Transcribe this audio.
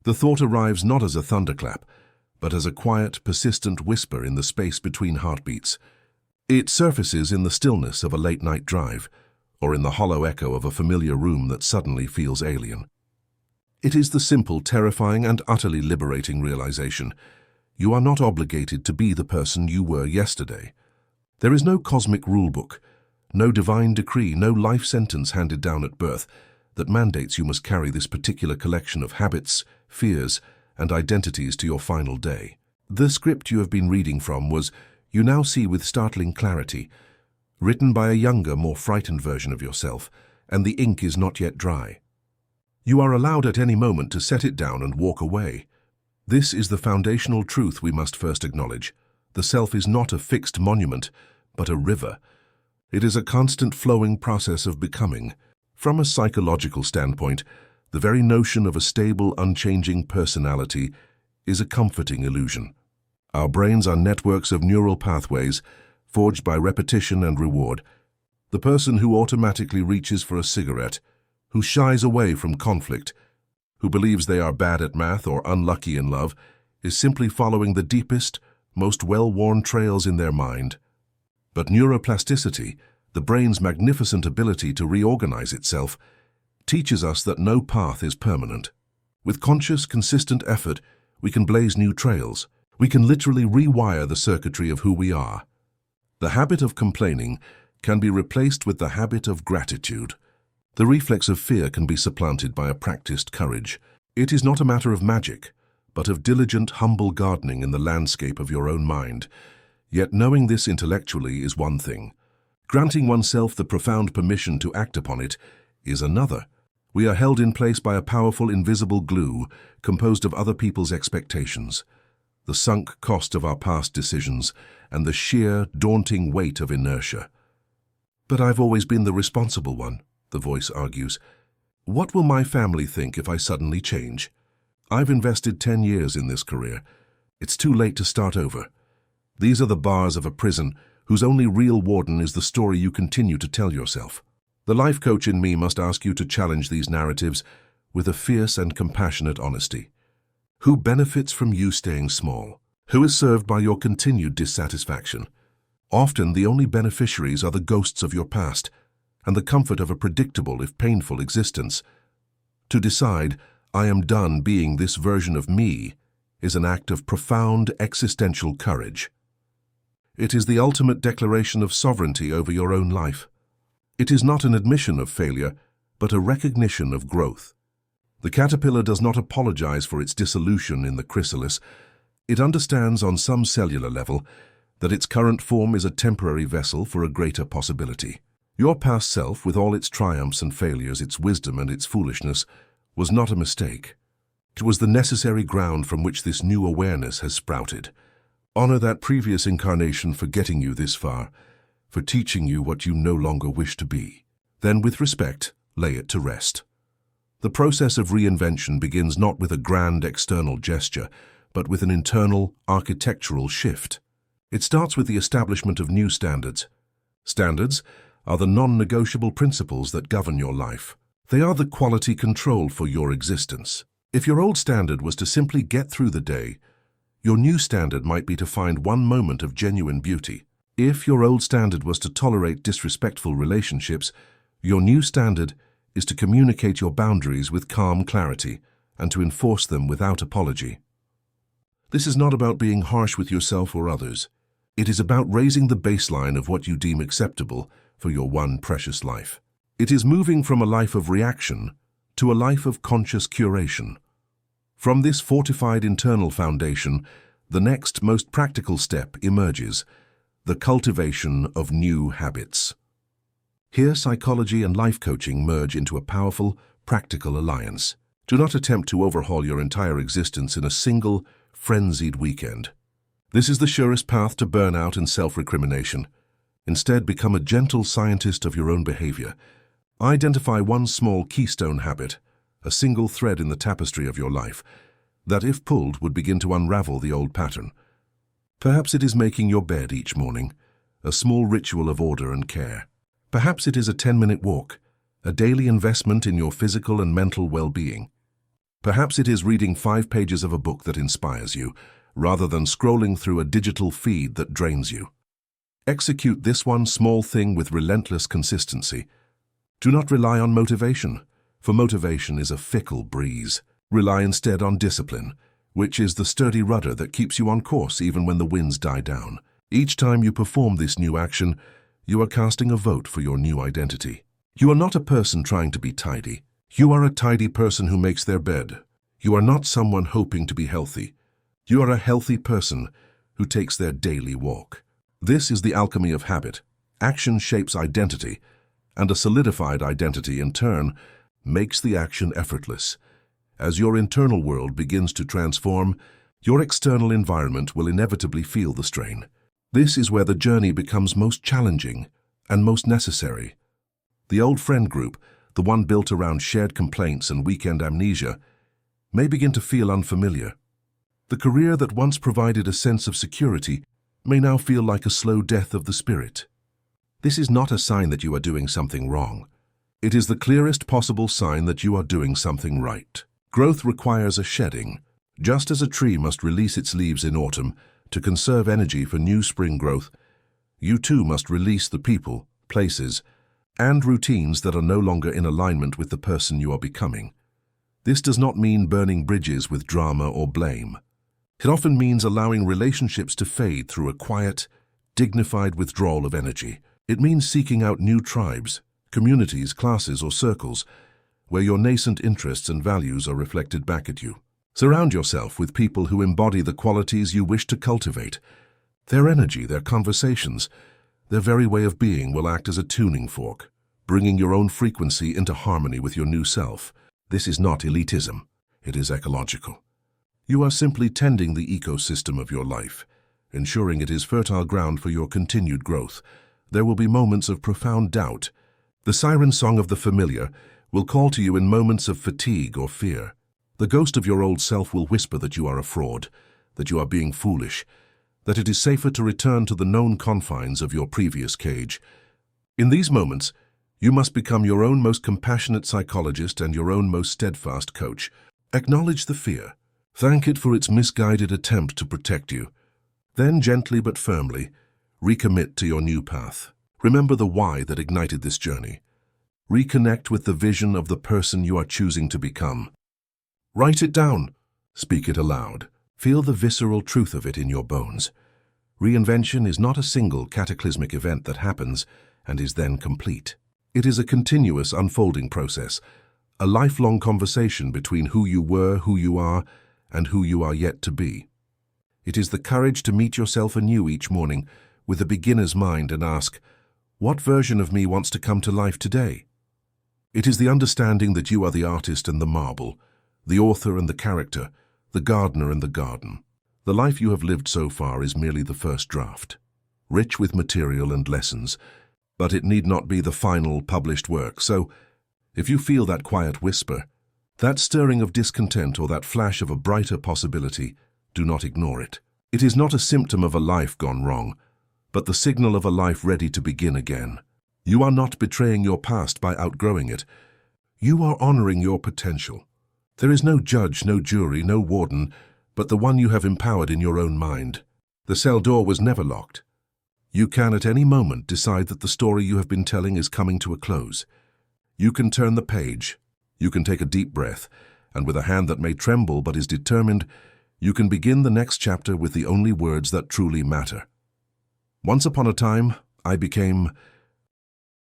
The thought arrives not as a thunderclap, but as a quiet, persistent whisper in the space between heartbeats. It surfaces in the stillness of a late-night drive, or in the hollow echo of a familiar room that suddenly feels alien. It is the simple, terrifying, and utterly liberating realization: you are not obligated to be the person you were yesterday. There is no cosmic rulebook, no divine decree, no life sentence handed down at birth that mandates you must carry this particular collection of habits, fears, and identities to your final day. The script you have been reading from was, you now see with startling clarity, written by a younger, more frightened version of yourself, and the ink is not yet dry. You are allowed at any moment to set it down and walk away. This is the foundational truth we must first acknowledge. The self is not a fixed monument, but a river. It is a constant flowing process of becoming. From a psychological standpoint, the very notion of a stable, unchanging personality is a comforting illusion. Our brains are networks of neural pathways, forged by repetition and reward. The person who automatically reaches for a cigarette, who shies away from conflict, who believes they are bad at math or unlucky in love, is simply following the deepest, most well-worn trails in their mind. But neuroplasticity, the brain's magnificent ability to reorganize itself, teaches us that no path is permanent. With conscious, consistent effort, we can blaze new trails. We can literally rewire the circuitry of who we are. The habit of complaining can be replaced with the habit of gratitude. The reflex of fear can be supplanted by a practiced courage. It is not a matter of magic, but of diligent, humble gardening in the landscape of your own mind. Yet knowing this intellectually is one thing. Granting oneself the profound permission to act upon it is another. We are held in place by a powerful invisible glue composed of other people's expectations, the sunk cost of our past decisions, and the sheer, daunting weight of inertia. "But I've always been the responsible one," the voice argues. "What will my family think if I suddenly change? I've invested 10 years in this career. It's too late to start over." These are the bars of a prison whose only real warden is the story you continue to tell yourself. The life coach in me must ask you to challenge these narratives with a fierce and compassionate honesty. Who benefits from you staying small? Who is served by your continued dissatisfaction? Often the only beneficiaries are the ghosts of your past and the comfort of a predictable, if painful, existence. To decide, "I am done being this version of me," is an act of profound existential courage. It is the ultimate declaration of sovereignty over your own life. It is not an admission of failure, but a recognition of growth. The caterpillar does not apologize for its dissolution in the chrysalis. It understands on some cellular level that its current form is a temporary vessel for a greater possibility. Your past self, with all its triumphs and failures, its wisdom and its foolishness, was not a mistake. It was the necessary ground from which this new awareness has sprouted. Honor that previous incarnation for getting you this far, for teaching you what you no longer wish to be. Then, with respect, lay it to rest. The process of reinvention begins not with a grand external gesture, but with an internal, architectural shift. It starts with the establishment of new standards. Standards are the non-negotiable principles that govern your life. They are the quality control for your existence. If your old standard was to simply get through the day, your new standard might be to find one moment of genuine beauty. If your old standard was to tolerate disrespectful relationships, your new standard is to communicate your boundaries with calm clarity and to enforce them without apology. This is not about being harsh with yourself or others. It is about raising the baseline of what you deem acceptable for your one precious life. It is moving from a life of reaction to a life of conscious curation. From this fortified internal foundation, the next most practical step emerges: the cultivation of new habits. Here, psychology and life coaching merge into a powerful, practical alliance. Do not attempt to overhaul your entire existence in a single, frenzied weekend. This is the surest path to burnout and self-recrimination. Instead, become a gentle scientist of your own behavior. Identify one small keystone habit, a single thread in the tapestry of your life, that if pulled would begin to unravel the old pattern. Perhaps it is making your bed each morning, a small ritual of order and care. Perhaps it is a 10-minute walk, a daily investment in your physical and mental well-being. Perhaps it is reading 5 pages of a book that inspires you, rather than scrolling through a digital feed that drains you. Execute this one small thing with relentless consistency. Do not rely on motivation, for motivation is a fickle breeze. Rely instead on discipline, which is the sturdy rudder that keeps you on course even when the winds die down. Each time you perform this new action, you are casting a vote for your new identity. You are not a person trying to be tidy. You are a tidy person who makes their bed. You are not someone hoping to be healthy. You are a healthy person who takes their daily walk. This is the alchemy of habit. Action shapes identity, and a solidified identity, in turn, makes the action effortless. As your internal world begins to transform, your external environment will inevitably feel the strain. This is where the journey becomes most challenging and most necessary. The old friend group, the one built around shared complaints and weekend amnesia, may begin to feel unfamiliar. The career that once provided a sense of security may now feel like a slow death of the spirit. This is not a sign that you are doing something wrong. It is the clearest possible sign that you are doing something right. Growth requires a shedding. Just as a tree must release its leaves in autumn to conserve energy for new spring growth, you too must release the people, places, and routines that are no longer in alignment with the person you are becoming. This does not mean burning bridges with drama or blame. It often means allowing relationships to fade through a quiet, dignified withdrawal of energy. It means seeking out new tribes, communities, classes, or circles where your nascent interests and values are reflected back at you. Surround yourself with people who embody the qualities you wish to cultivate. Their energy, their conversations, their very way of being will act as a tuning fork, bringing your own frequency into harmony with your new self. This is not elitism, it is ecological. You are simply tending the ecosystem of your life, ensuring it is fertile ground for your continued growth. There will be moments of profound doubt. The siren song of the familiar will call to you in moments of fatigue or fear. The ghost of your old self will whisper that you are a fraud, that you are being foolish, that it is safer to return to the known confines of your previous cage. In these moments, you must become your own most compassionate psychologist and your own most steadfast coach. Acknowledge the fear. Thank it for its misguided attempt to protect you. Then, gently but firmly, recommit to your new path. Remember the why that ignited this journey. Reconnect with the vision of the person you are choosing to become. Write it down. Speak it aloud. Feel the visceral truth of it in your bones. Reinvention is not a single cataclysmic event that happens and is then complete. It is a continuous unfolding process, a lifelong conversation between who you were, who you are, and who you are yet to be. It is the courage to meet yourself anew each morning with a beginner's mind and ask, what version of me wants to come to life today? It is the understanding that you are the artist and the marble, the author and the character, the gardener and the garden. The life you have lived so far is merely the first draft, rich with material and lessons, but it need not be the final published work. So, if you feel that quiet whisper, that stirring of discontent or that flash of a brighter possibility, do not ignore it. It is not a symptom of a life gone wrong, but the signal of a life ready to begin again. You are not betraying your past by outgrowing it. You are honoring your potential. There is no judge, no jury, no warden, but the one you have empowered in your own mind. The cell door was never locked. You can at any moment decide that the story you have been telling is coming to a close. You can turn the page. You can take a deep breath, and with a hand that may tremble but is determined, you can begin the next chapter with the only words that truly matter. Once upon a time, I became